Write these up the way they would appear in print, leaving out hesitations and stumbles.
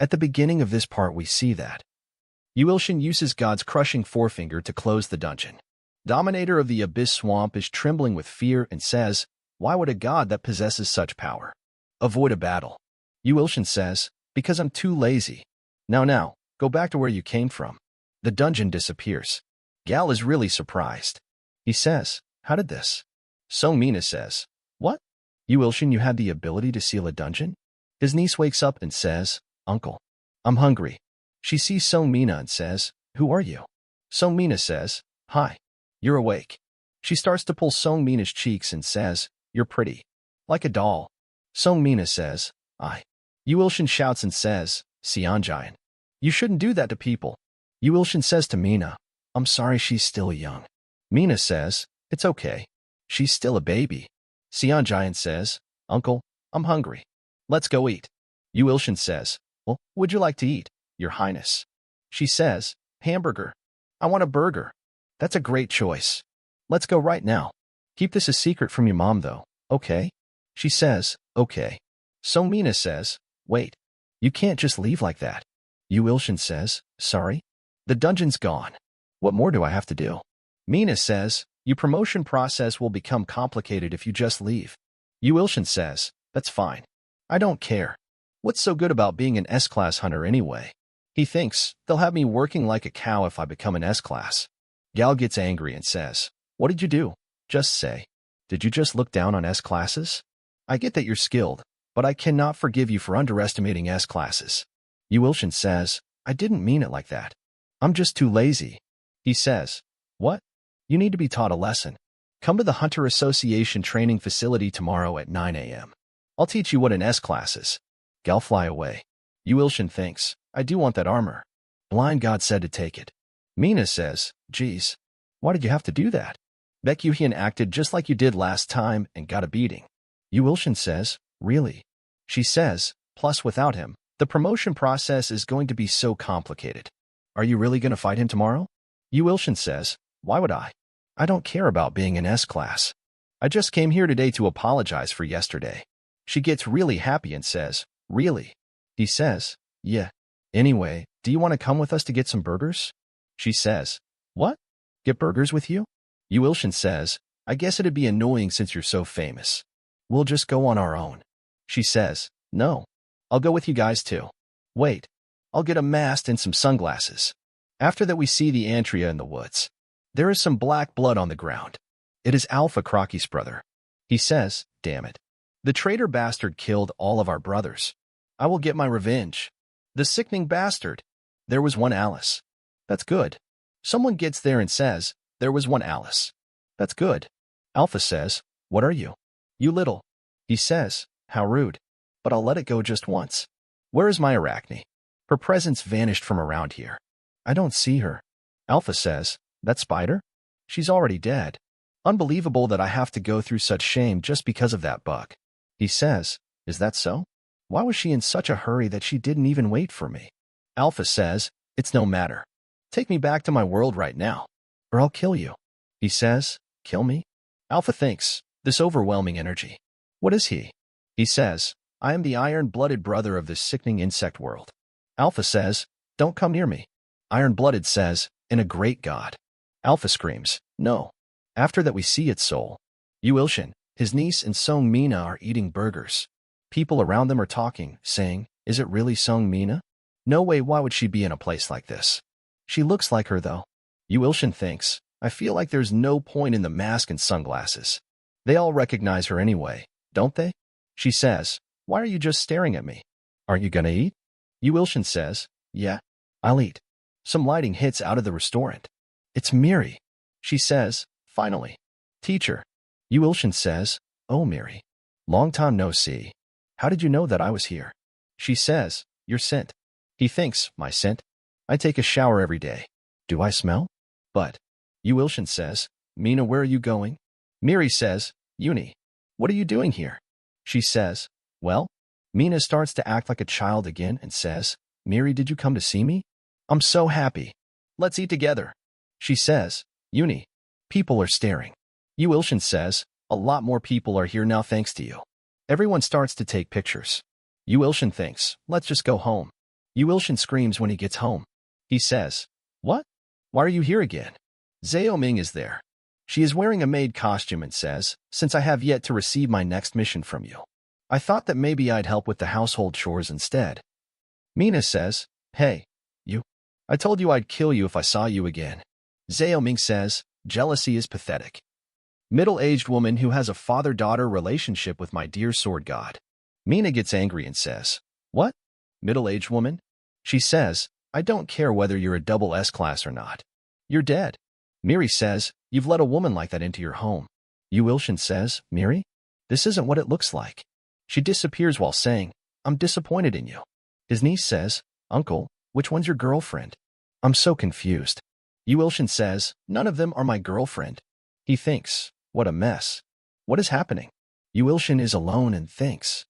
At the beginning of this part we see that Yuilshin uses God's crushing forefinger to close the dungeon. Dominator of the Abyss Swamp is trembling with fear and says, "Why would a god that possesses such power avoid a battle?" Yuilshin says, "Because I'm too lazy. Now, go back to where you came from." The dungeon disappears. Gal is really surprised. He says, "How did this?" Songmina says, "What? Yuilshin, you had the ability to seal a dungeon?" His niece wakes up and says, "Uncle, I'm hungry." She sees Songmina and says, "Who are you?" Songmina says, "Hi, you're awake." She starts to pull Songmina's cheeks and says, "You're pretty. Like a doll." Songmina says, "I." Yuilshin shouts and says, "Sionjian, you shouldn't do that to people." Yuilshin says to Mina, "I'm sorry, she's still young." Mina says, "It's okay. She's still a baby." Sionjian says, "Uncle, I'm hungry. Let's go eat." Yuilshin says, "Well, would you like to eat, Your Highness?" She says, "Hamburger. I want a burger." "That's a great choice. Let's go right now. Keep this a secret from your mom, though, okay?" She says, "Okay." Songmina says, "Wait. You can't just leave like that." Yuilshin says, "Sorry? The dungeon's gone. What more do I have to do?" Mina says, "Your promotion process will become complicated if you just leave." Yuilshin says, "That's fine. I don't care. What's so good about being an S-class hunter anyway?" He thinks, "They'll have me working like a cow if I become an S-class." Gal gets angry and says, "What did you do? Just say. Did you just look down on S-classes? I get that you're skilled, but I cannot forgive you for underestimating S-classes." Yuilshin says, "I didn't mean it like that. I'm just too lazy." He says, "What? You need to be taught a lesson. Come to the Hunter Association training facility tomorrow at 9 a.m. I'll teach you what an S-class is." Gal fly away. Yuilshin thinks, "I do want that armor. Blind God said to take it." Mina says, "Geez, why did you have to do that? Baekhyun acted just like you did last time and got a beating." Yuilshin says, "Really?" She says, "Plus without him, the promotion process is going to be so complicated." "Are you really going to fight him tomorrow?" Yuilshin says, "Why would I? I don't care about being an S-class. I just came here today to apologize for yesterday." She gets really happy and says, "Really?" He says, "Yeah. Anyway, do you want to come with us to get some burgers?" She says, "What? Get burgers with you?" Yuilshin says, "I guess it'd be annoying since you're so famous. We'll just go on our own." She says, "No. I'll go with you guys too. Wait. I'll get a mask and some sunglasses." After that we see the Antria in the woods. There is some black blood on the ground. It is Alpha Crocky's brother. He says, "Damn it. The traitor bastard killed all of our brothers. I will get my revenge. The sickening bastard. There was one Alice. That's good." Someone gets there and says, "There was one Alice. That's good." Alpha says, "What are you? You little." He says, "How rude. But I'll let it go just once." "Where is my Arachne? Her presence vanished from around here. I don't see her." Alpha says, "That spider? She's already dead. Unbelievable that I have to go through such shame just because of that bug." He says, "Is that so? Why was she in such a hurry that she didn't even wait for me?" Alpha says, "It's no matter. Take me back to my world right now, or I'll kill you." He says, "Kill me?" Alpha thinks, this overwhelming energy. What is he? He says, "I am the iron-blooded brother of this sickening insect world." Alpha says, "Don't come near me." Iron-blooded says, "In a great god." Alpha screams, "No." After that we see its soul. Yuilshin, his niece, and Songmina are eating burgers. People around them are talking, saying, "Is it really Songmina? No way, why would she be in a place like this? She looks like her, though." Yuilshin thinks, "I feel like there's no point in the mask and sunglasses. They all recognize her anyway, don't they?" She says, "Why are you just staring at me? Aren't you gonna eat?" Yuilshin says, "Yeah, I'll eat." Some lighting hits out of the restaurant. It's Miri. She says, "Finally. Teacher." Yuilshin says, "Oh, Miri. Long time no see. How did you know that I was here?" She says, "Your scent." He thinks, "My scent? I take a shower every day. Do I smell?" But Yuilshin says, "Mina, where are you going?" Miri says, "Uni. What are you doing here?" She says, "Well." Mina starts to act like a child again and says, "Miri, did you come to see me? I'm so happy. Let's eat together." She says, "Uni." People are staring. Yuilshin says, "A lot more people are here now thanks to you." Everyone starts to take pictures. Yuilshin thinks, "Let's just go home." Yuilshin screams when he gets home. He says, "What? Why are you here again?" Zaoming is there. She is wearing a maid costume and says, "Since I have yet to receive my next mission from you, I thought that maybe I'd help with the household chores instead." Mina says, "Hey, you. I told you I'd kill you if I saw you again." Zaoming says, "Jealousy is pathetic. Middle-aged woman who has a father-daughter relationship with my dear sword god." Mina gets angry and says, "What? Middle-aged woman?" She says, "I don't care whether you're a double S-class or not. You're dead." Miri says, "You've let a woman like that into your home." Yuilshin says, "Miri? This isn't what it looks like." She disappears while saying, "I'm disappointed in you." His niece says, "Uncle, which one's your girlfriend? I'm so confused." Yuilshin says, "None of them are my girlfriend." He thinks, what a mess. What is happening? Yuilshin is alone and thinks,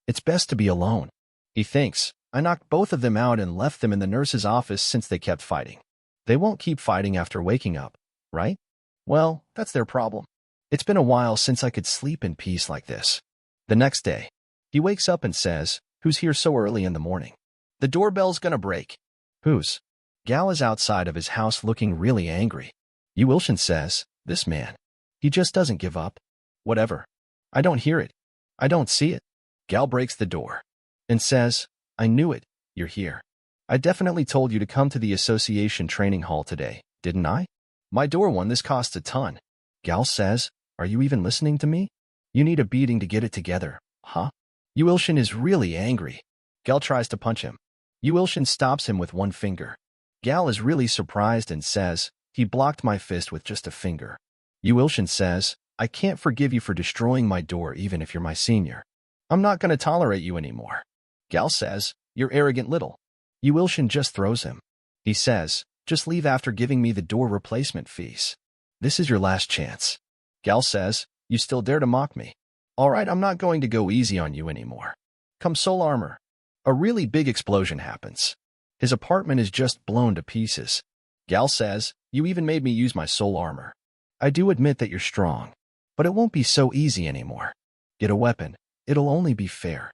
it's best to be alone. He thinks, I knocked both of them out and left them in the nurse's office since they kept fighting. They won't keep fighting after waking up, right? Well, that's their problem. It's been a while since I could sleep in peace like this. The next day, he wakes up and says, "Who's here so early in the morning? The doorbell's gonna break." "Who's?" Gal is outside of his house looking really angry. Yuilshin says, "This man. He just doesn't give up." "Whatever. I don't hear it. I don't see it." Gal breaks the door and says, "I knew it. You're here. I definitely told you to come to the association training hall today, didn't I? My door one, this costs a ton." Gal says, "Are you even listening to me? You need a beating to get it together, huh?" Yuilshin is really angry. Gal tries to punch him. Yuilshin stops him with one finger. Gal is really surprised and says, "He blocked my fist with just a finger." Yuilshin says, "I can't forgive you for destroying my door even if you're my senior. I'm not going to tolerate you anymore." Gal says, "You're arrogant little." Yuilshin just throws him. He says, "Just leave after giving me the door replacement fees. This is your last chance." Gal says, "You still dare to mock me? All right, I'm not going to go easy on you anymore. Come soul armor." A really big explosion happens. His apartment is just blown to pieces. Gal says, "You even made me use my soul armor. I do admit that you're strong, but it won't be so easy anymore. Get a weapon. It'll only be fair."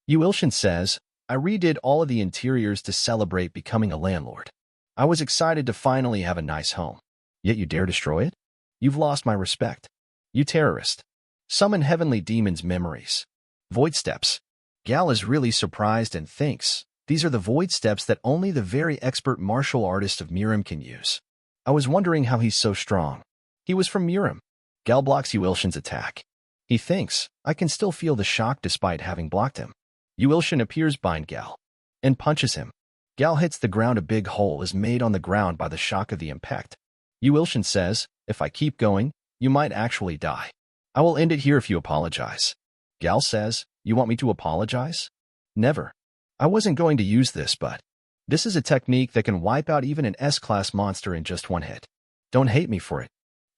Yuilshin says, "I redid all of the interiors to celebrate becoming a landlord. I was excited to finally have a nice home. Yet you dare destroy it? You've lost my respect. You terrorist. Summon heavenly demons' memories." Void steps. Gal is really surprised and thinks, these are the void steps that only the very expert martial artist of Mirim can use. I was wondering how he's so strong. He was from Mirim. Gal blocks Yuilshin's attack. He thinks, I can still feel the shock despite having blocked him. Yuilshin appears behind Gal and punches him. Gal hits the ground. A big hole is made on the ground by the shock of the impact. Yuilshin says, "If I keep going, you might actually die. I will end it here if you apologize." Gal says, "You want me to apologize? Never. I wasn't going to use this, but this is a technique that can wipe out even an S-class monster in just one hit. Don't hate me for it."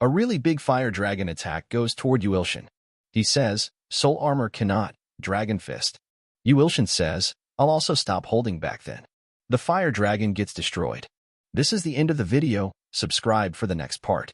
A really big fire dragon attack goes toward Yuilshin. He says, "Soul armor cannot, dragon fist." Yuilshin says, "I'll also stop holding back then." The fire dragon gets destroyed. This is the end of the video. Subscribe for the next part.